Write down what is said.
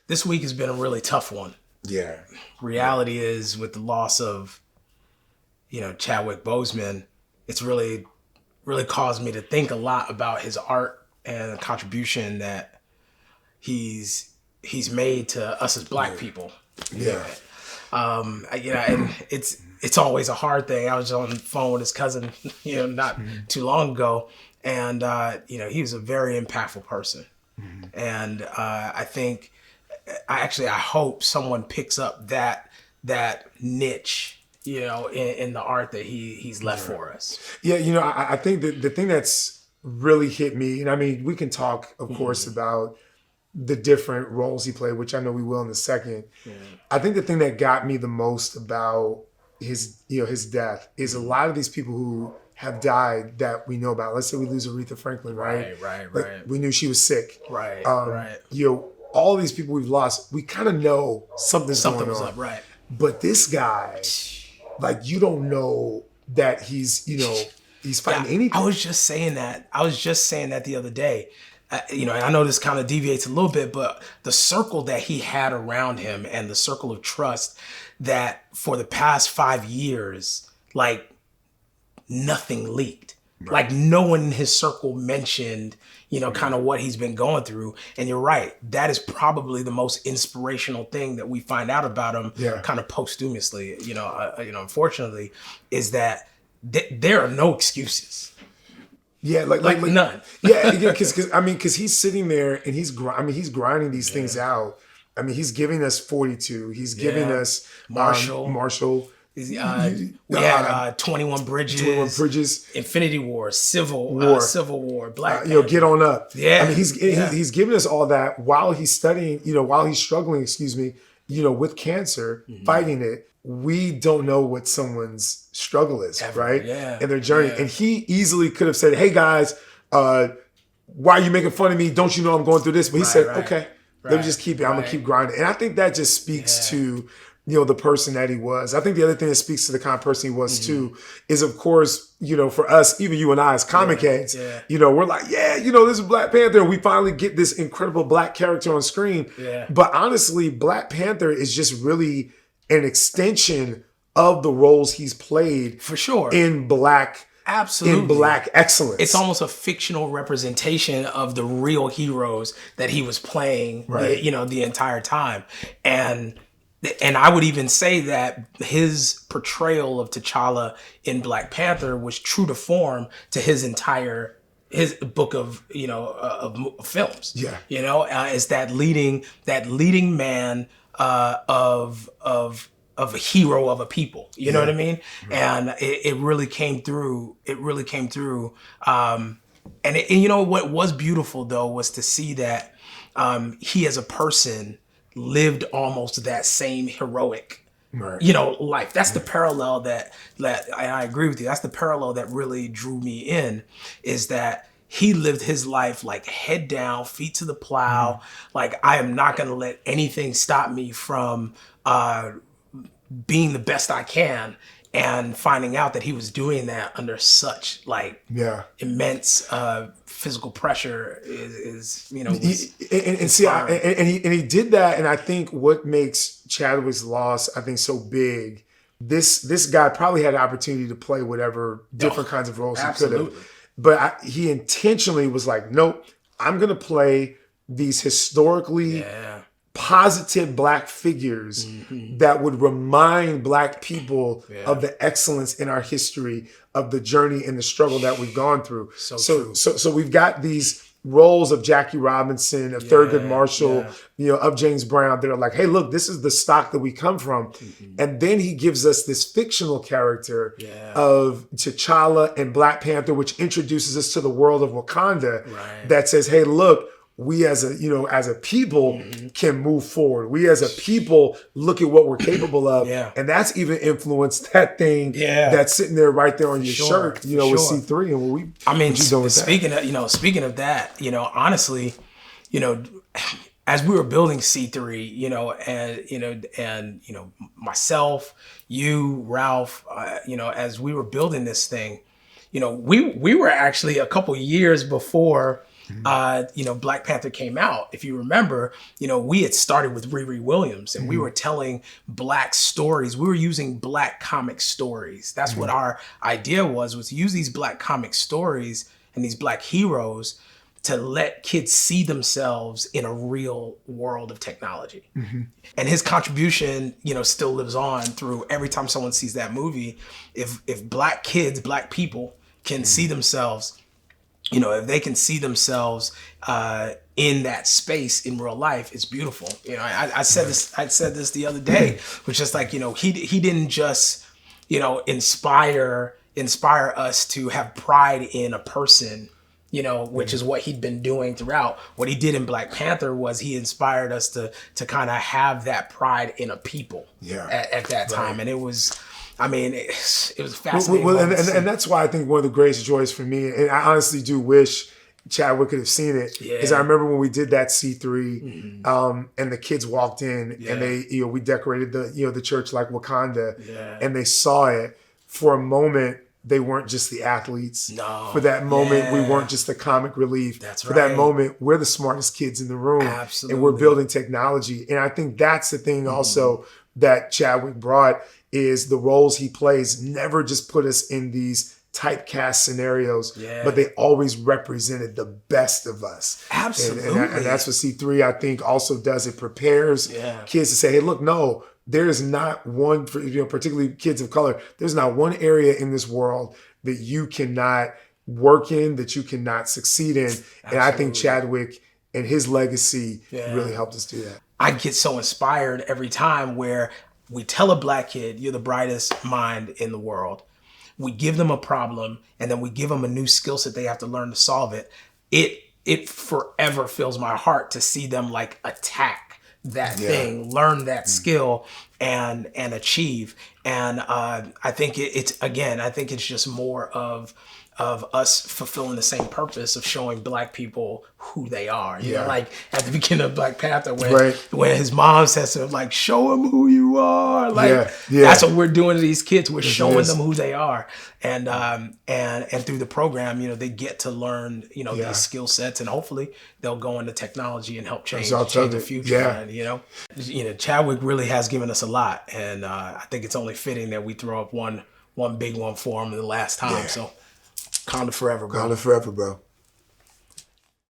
this week has been a really tough one. Yeah. Reality is, with the loss of, Chadwick Boseman, it's really caused me to think a lot about his art and the contribution that he's made to us as Black people. Yeah. And it's always a hard thing. I was on the phone with his cousin, not too long ago, and he was a very impactful person. And I think, I hope someone picks up that niche, in the art that he's left for us. Yeah, I think that the thing that's really hit me, and I mean, we can talk, of course, about the different roles he played, which I know we will in a second. Yeah. I think the thing that got me the most about his death is a lot of these people who have died that we know about. Let's say we lose Aretha Franklin, right? Right. We knew she was sick. Right. All these people we've lost, we kind of know something was up, right? But this guy, you don't know that he's fighting anything. I was just saying that the other day. And I know this kind of deviates a little bit, but the circle that he had around him and the circle of trust that for the past 5 years, nothing leaked. Right. No one in his circle mentioned, kind of what he's been going through. And you're right. That is probably the most inspirational thing that we find out about him kind of posthumously, unfortunately, is that there are no excuses. Yeah, like none. because he's sitting there and he's grinding these things out. I mean, he's giving us 42. He's giving us Marshall. We had 21 Bridges. Infinity War, Civil War, Black Panther. Get on up. Yeah. I mean, he's giving us all that while he's studying, while he's struggling, with cancer, fighting it. We don't know what someone's struggle is, right? Yeah. And their journey. Yeah. And he easily could have said, hey guys, why are you making fun of me? Don't you know I'm going through this? But he said, okay, let me just keep it. I'm going to keep grinding. And I think that just speaks to, the person that he was. I think the other thing that speaks to the kind of person he was too is, of course, for us, even you and I as comic heads, we're like, this is Black Panther. And we finally get this incredible Black character on screen. Yeah. But honestly, Black Panther is just really an extension of the roles he's played for sure in Black. Absolutely. In Black excellence. It's almost a fictional representation of the real heroes that he was playing, the entire time. And I would even say that his portrayal of T'Challa in Black Panther was true to form to his book of films. Yeah. Is that leading man of a hero of a people. You know what I mean? Right. And it really came through. And what was beautiful though was to see that he as a person lived almost that same heroic, life. That's the parallel that I agree with you. That's the parallel that really drew me in, is that he lived his life head down, feet to the plow. I am not going to let anything stop me from being the best I can. And finding out that he was doing that under such immense physical pressure is he did that. And I think what makes Chadwick's loss, I think, so big, this guy probably had an opportunity to play whatever different kinds of roles he could have. But he intentionally was like, nope, I'm going to play these historically positive Black figures that would remind Black people of the excellence in our history, of the journey and the struggle that we've gone through. So we've got these roles of Jackie Robinson, of Thurgood Marshall, of James Brown that are like, hey, look, this is the stock that we come from. And then he gives us this fictional character of T'Challa and Black Panther, which introduces us to the world of Wakanda that says, hey, look, we as a people can move forward. We as a people look at what we're capable of. And that's even influenced that thing that's sitting there right there on your shirt, with C3. And speaking of that, honestly, as we were building C3, and myself, you, Ralph, as we were building this thing, we were actually a couple years before Black Panther came out, if you remember, we had started with Riri Williams and we were telling Black stories. We were using Black comic stories. That's what our idea was use these Black comic stories and these Black heroes to let kids see themselves in a real world of technology. And his contribution, still lives on through every time someone sees that movie. If Black kids, Black people can see themselves, if they can see themselves in that space in real life, it's beautiful. I said this the other day, which is like, he didn't just, inspire us to have pride in a person, which is what he'd been doing throughout. What he did in Black Panther was he inspired us to kind of have that pride in a people at that time. And it was, it was fascinating. And that's why I think one of the greatest joys for me, and I honestly do wish Chadwick could have seen it, is I remember when we did that C3, and the kids walked in and they, we decorated the church like Wakanda, and they saw it. For a moment, they weren't just the athletes. No. For that moment, we weren't just the comic relief. That's For right. that moment, we're the smartest kids in the room. Absolutely. And we're building technology. And I think that's the thing also that Chadwick brought is the roles he plays never just put us in these typecast scenarios, but they always represented the best of us. Absolutely. And that's what C3, I think, also does. It prepares kids to say, hey, look, no, there is not one, particularly kids of color, there's not one area in this world that you cannot work in, that you cannot succeed in. Absolutely. And I think Chadwick and his legacy really helped us do that. I get so inspired every time where we tell a Black kid, you're the brightest mind in the world. We give them a problem and then we give them a new skill set they have to learn to solve it. It forever fills my heart to see them like attack that thing, learn that skill and achieve. And I think it's just more of us fulfilling the same purpose of showing Black people who they are. You know, like at the beginning of Black Panther when his mom says to him, like, show them who you are. Like that's what we're doing to these kids. We're showing them who they are. And through the program, they get to learn, these skill sets, and hopefully they'll go into technology and help change the future. And, Chadwick really has given us a lot. And I think it's only fitting that we throw up one big one for him the last time. So Wakanda forever, bro. Wakanda forever, bro.